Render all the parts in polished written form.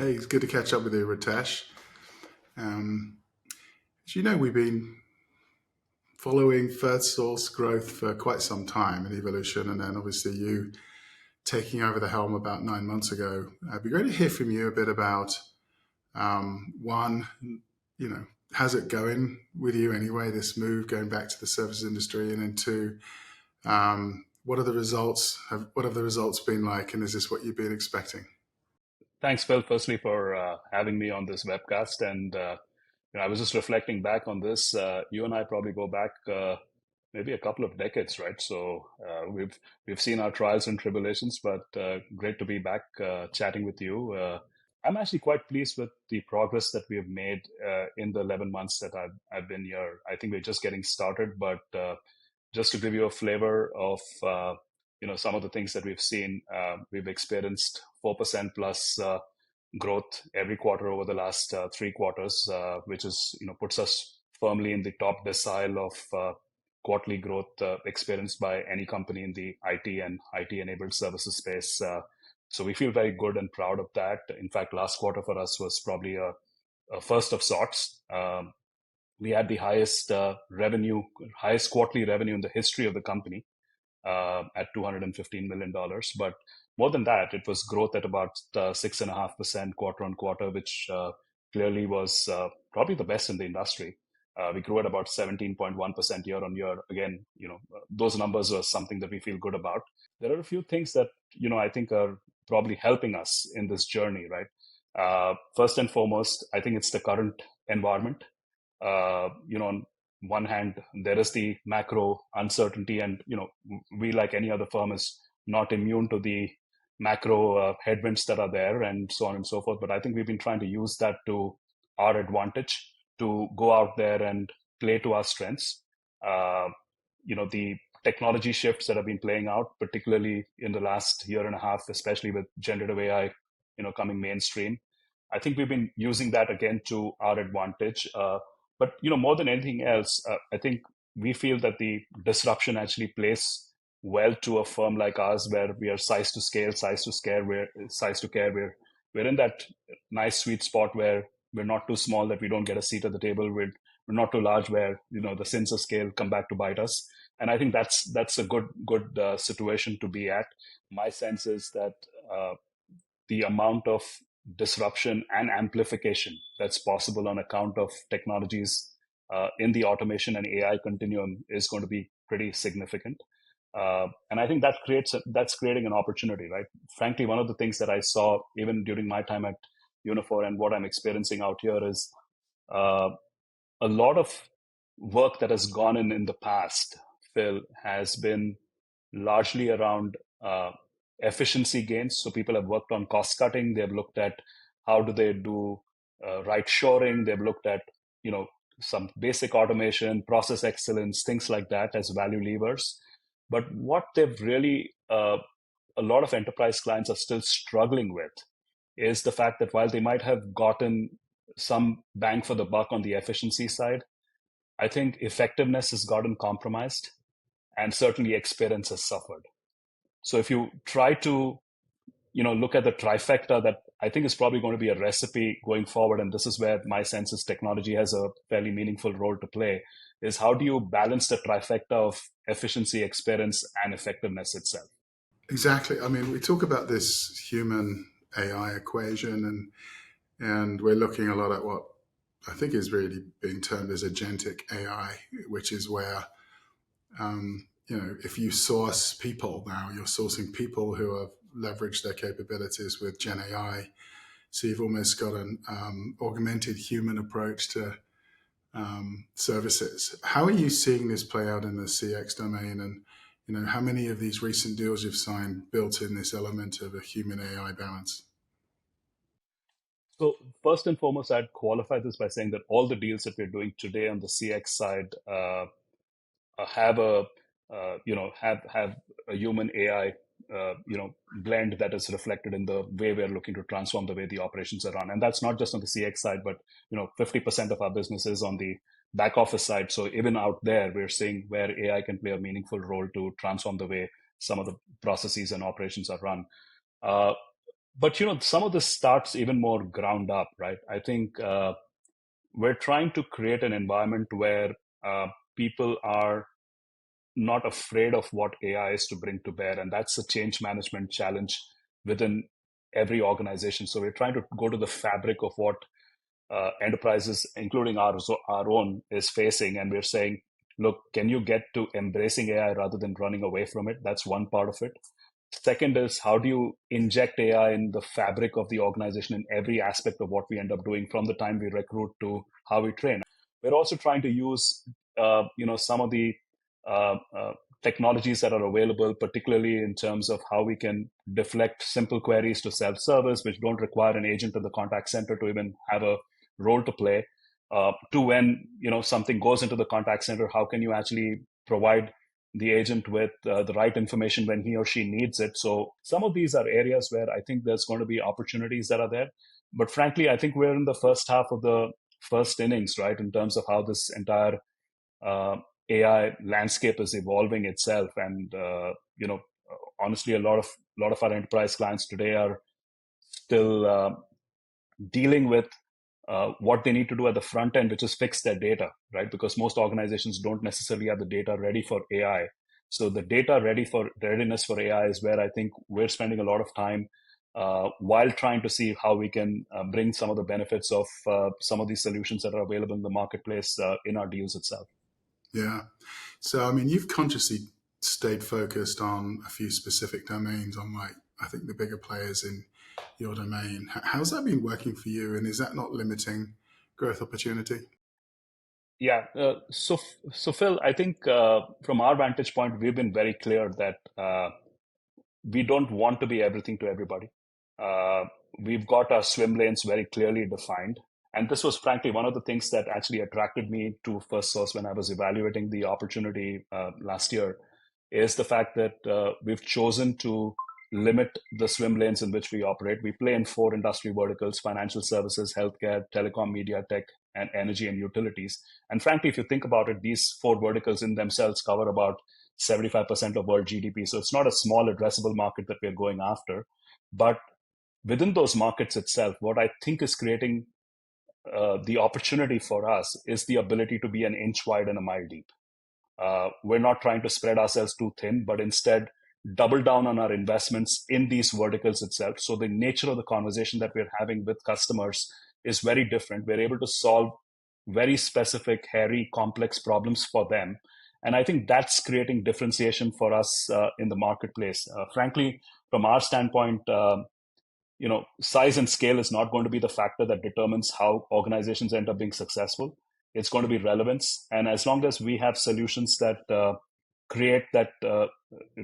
Hey, it's good to catch up with you, Ritesh. Um, as you know, we've been following Firstsource growth for quite some time and evolution, and then obviously you taking over the helm about 9 months ago. It'd be great to hear from you a bit about one, how's it going with you anyway? This move going back to the services industry, and then two, what are the results? What have the results been like, and is this what you've been expecting? Thanks, Phil, firstly for having me on this webcast. And I was just reflecting back on this. You and I probably go back maybe a couple of decades, right? So we've seen our trials and tribulations, but great to be back chatting with you. I'm actually quite pleased with the progress that we have made in the 11 months that I've been here. I think we're just getting started, but just to give you a flavor of some of the things that we've seen, we've experienced 4% plus growth every quarter over the last 3 quarters, which is puts us firmly in the top decile of quarterly growth experienced by any company in the IT and IT enabled services space. So we feel very good and proud of that. In fact, last quarter for us was probably a first of sorts. We had the highest quarterly revenue in the history of the company at $215 million. But more than that, it was growth at about 6.5% quarter on quarter, which clearly was probably the best in the industry. We grew at about 17.1% year on year. Again, those numbers are something that we feel good about. There are a few things that, I think are probably helping us in this journey, right? First and foremost, I think it's the current environment. On one hand, there is the macro uncertainty, and we, like any other firm, is not immune to the macro headwinds that are there, and so on and so forth. But I think we've been trying to use that to our advantage to go out there and play to our strengths. The technology shifts that have been playing out, particularly in the last year and a half, especially with generative AI, coming mainstream. I think we've been using that again to our advantage. But more than anything else, I think we feel that the disruption actually plays well to a firm like ours, where we are size to scale, size to care. We're in that nice sweet spot where we're not too small that we don't get a seat at the table. We're not too large where the sins of scale come back to bite us. And I think that's a good situation to be at. My sense is that the amount of disruption and amplification that's possible on account of technologies in the automation and AI continuum is going to be pretty significant. And I think that's creating an opportunity, right? Frankly, one of the things that I saw even during my time at Unifor and what I'm experiencing out here is a lot of work that has gone in the past, Phil, has been largely around efficiency gains. So people have worked on cost cutting. They've looked at how do they do right shoring. They've looked at some basic automation, process excellence, things like that as value levers. But what they've really a lot of enterprise clients are still struggling with is the fact that while they might have gotten some bang for the buck on the efficiency side, I think effectiveness has gotten compromised, and certainly experience has suffered. So if you try to, look at the trifecta that I think is probably going to be a recipe going forward, and this is where my sense is technology has a fairly meaningful role to play, is how do you balance the trifecta of efficiency, experience, and effectiveness itself? Exactly. I mean, we talk about this human AI equation, and we're looking a lot at what I think is really being termed as agentic AI, which is where if you source people now, you're sourcing people who have leveraged their capabilities with Gen AI. So you've almost got an augmented human approach to services. How are you seeing this play out in the CX domain? And how many of these recent deals you've signed built in this element of a human AI balance? So first and foremost, I'd qualify this by saying that all the deals that we're doing today on the CX side have a have a human AI blend that is reflected in the way we're looking to transform the way the operations are run. And that's not just on the CX side, but 50% of our business is on the back office side. So even out there, we're seeing where AI can play a meaningful role to transform the way some of the processes and operations are run. Uh, But some of this starts even more ground up, right? I think we're trying to create an environment where people are not afraid of what AI is to bring to bear, and that's a change management challenge within every organization. So we're trying to go to the fabric of what enterprises, including our own, is facing, and we're saying, look, can you get to embracing AI rather than running away from it? That's one part of it. Second is, how do you inject AI in the fabric of the organization in every aspect of what we end up doing, from the time we recruit to how we train? We're also trying to use some of the uh, uh, technologies that are available, particularly in terms of how we can deflect simple queries to self-service, which don't require an agent in the contact center to even have a role to play. To when something goes into the contact center, how can you actually provide the agent with the right information when he or she needs it? So some of these are areas where I think there's going to be opportunities that are there. But frankly, I think we're in the first half of the first innings, right, in terms of how this entire uh, AI landscape is evolving itself. And honestly, a lot of our enterprise clients today are still dealing with what they need to do at the front end, which is fix their data, right? Because most organizations don't necessarily have the data ready for AI. So the data readiness for AI is where I think we're spending a lot of time while trying to see how we can bring some of the benefits of some of these solutions that are available in the marketplace in our deals itself. Yeah. So, I mean, you've consciously stayed focused on a few specific domains, unlike, I think, the bigger players in your domain. How's that been working for you? And is that not limiting growth opportunity? Yeah. So Phil, I think from our vantage point, we've been very clear that we don't want to be everything to everybody. Uh, we've got our swim lanes very clearly defined. And this was frankly one of the things that actually attracted me to Firstsource when I was evaluating the opportunity last year, is the fact that we've chosen to limit the swim lanes in which we operate. We play in four industry verticals: financial services, healthcare, telecom, media, tech, and energy and utilities. And frankly, if you think about it, these four verticals in themselves cover about 75% of world GDP. So it's not a small addressable market that we're going after. But within those markets itself, what I think is creating the opportunity for us is the ability to be an inch wide and a mile deep. We're not trying to spread ourselves too thin, but instead double down on our investments in these verticals itself. So the nature of the conversation that we're having with customers is very different. We're able to solve very specific, hairy, complex problems for them. And I think that's creating differentiation for us in the marketplace. Frankly, from our standpoint, size and scale is not going to be the factor that determines how organizations end up being successful. It's going to be relevance. And as long as we have solutions that create that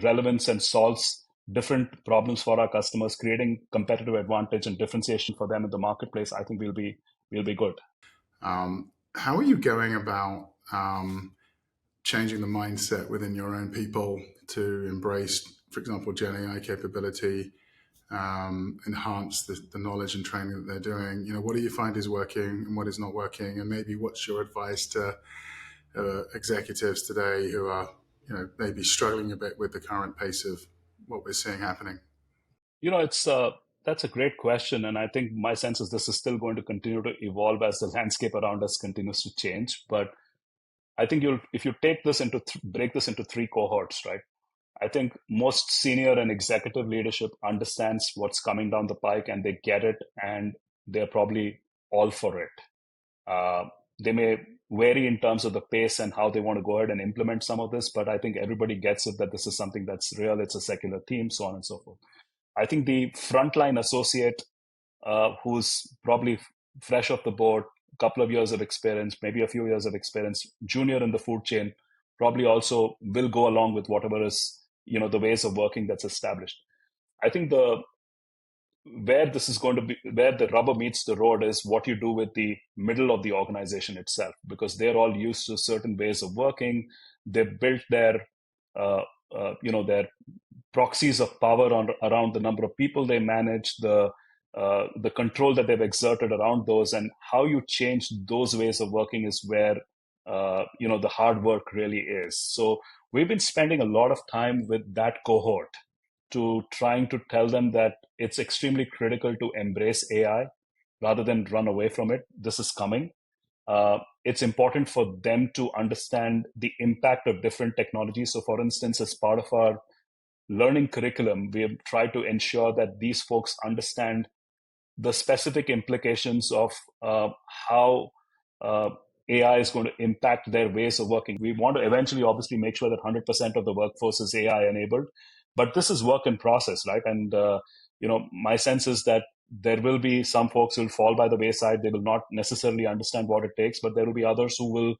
relevance and solves different problems for our customers, creating competitive advantage and differentiation for them in the marketplace, I think we'll be good. How are you going about changing the mindset within your own people to embrace, for example, Gen AI capability, enhance the knowledge and training that they're doing? What do you find is working and what is not working? And maybe what's your advice to executives today who are, maybe struggling a bit with the current pace of what we're seeing happening? It's That's a great question, and I think my sense is this is still going to continue to evolve as the landscape around us continues to change. But I think if you take this break this into three cohorts, right? I think most senior and executive leadership understands what's coming down the pike and they get it, and they're probably all for it. Uh, they may vary in terms of the pace and how they want to go ahead and implement some of this, but I think everybody gets it that this is something that's real, it's a secular theme, so on and so forth. I think the frontline associate who's probably fresh off the board, a couple of years of experience, maybe a few years of experience, junior in the food chain, probably also will go along with whatever is the ways of working that's established. I think the where this is going to be where the rubber meets the road is what you do with the middle of the organization itself, because they're all used to certain ways of working. They've built uh, their proxies of power around the number of people they manage, the control that they've exerted around those, and how you change those ways of working is where the hard work really is. So we've been spending a lot of time with that cohort to trying to tell them that it's extremely critical to embrace AI rather than run away from it. This is coming. It's important for them to understand the impact of different technologies. So, for instance, as part of our learning curriculum, we have tried to ensure that these folks understand the specific implications of how uh, AI is going to impact their ways of working. We want to eventually, obviously, make sure that 100% of the workforce is AI enabled, but this is work in process, right? And my sense is that there will be some folks who will fall by the wayside. They will not necessarily understand what it takes, but there will be others who will,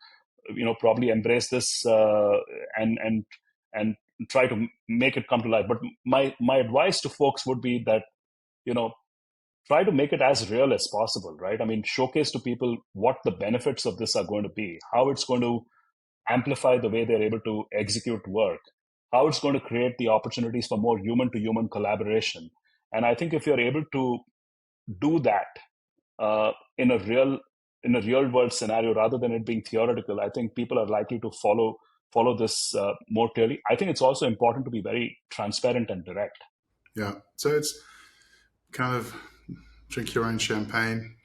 probably embrace this and try to make it come to life. But my advice to folks would be that you know try to make it as real as possible, right? I mean, showcase to people what the benefits of this are going to be, how it's going to amplify the way they're able to execute work, how it's going to create the opportunities for more human to human collaboration. And I think if you're able to do that uh, in a real world scenario rather than it being theoretical, I think people are likely to follow this more clearly. I think it's also important to be very transparent and direct. Yeah. So it's kind of drink your own champagne,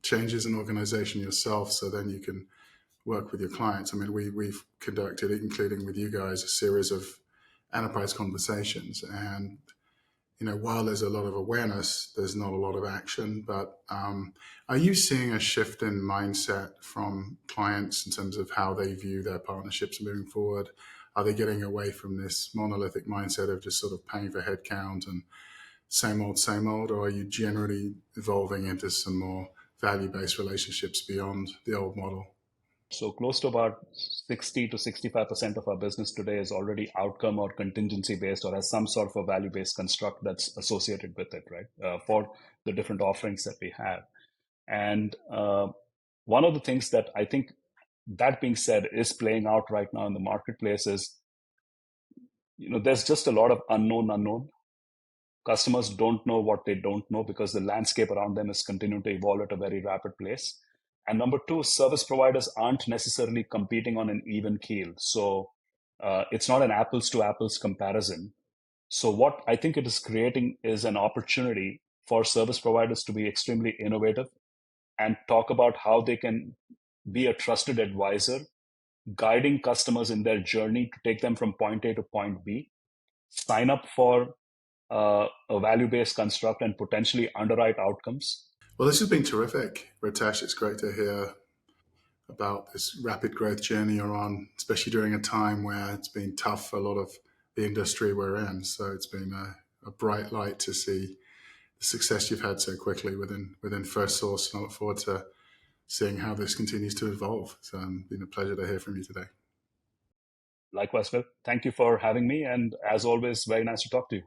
change as an organization yourself, so then you can work with your clients. I mean, we've conducted, including with you guys, a series of enterprise conversations. And, while there's a lot of awareness, there's not a lot of action. But are you seeing a shift in mindset from clients in terms of how they view their partnerships moving forward? Are they getting away from this monolithic mindset of just sort of paying for headcount and same old, or are you generally evolving into some more value-based relationships beyond the old model? So close to about 60 to 65% of our business today is already outcome or contingency based or has some sort of a value based construct that's associated with it, right? For the different offerings that we have. And one of the things that I think, that being said, is playing out right now in the marketplace is, there's just a lot of unknown. Customers don't know what they don't know because the landscape around them is continuing to evolve at a very rapid pace. And number two, service providers aren't necessarily competing on an even keel. So it's not an apples to apples comparison. So what I think it is creating is an opportunity for service providers to be extremely innovative and talk about how they can be a trusted advisor, guiding customers in their journey to take them from point A to point B, sign up for a value-based construct and potentially underwrite outcomes. Well, this has been terrific, Ritesh. It's great to hear about this rapid growth journey you're on, especially during a time where it's been tough for a lot of the industry we're in. So it's been a bright light to see the success you've had so quickly within Firstsource, and I look forward to seeing how this continues to evolve. So it's been a pleasure to hear from you today. Likewise, Phil. Thank you for having me. And as always, very nice to talk to you.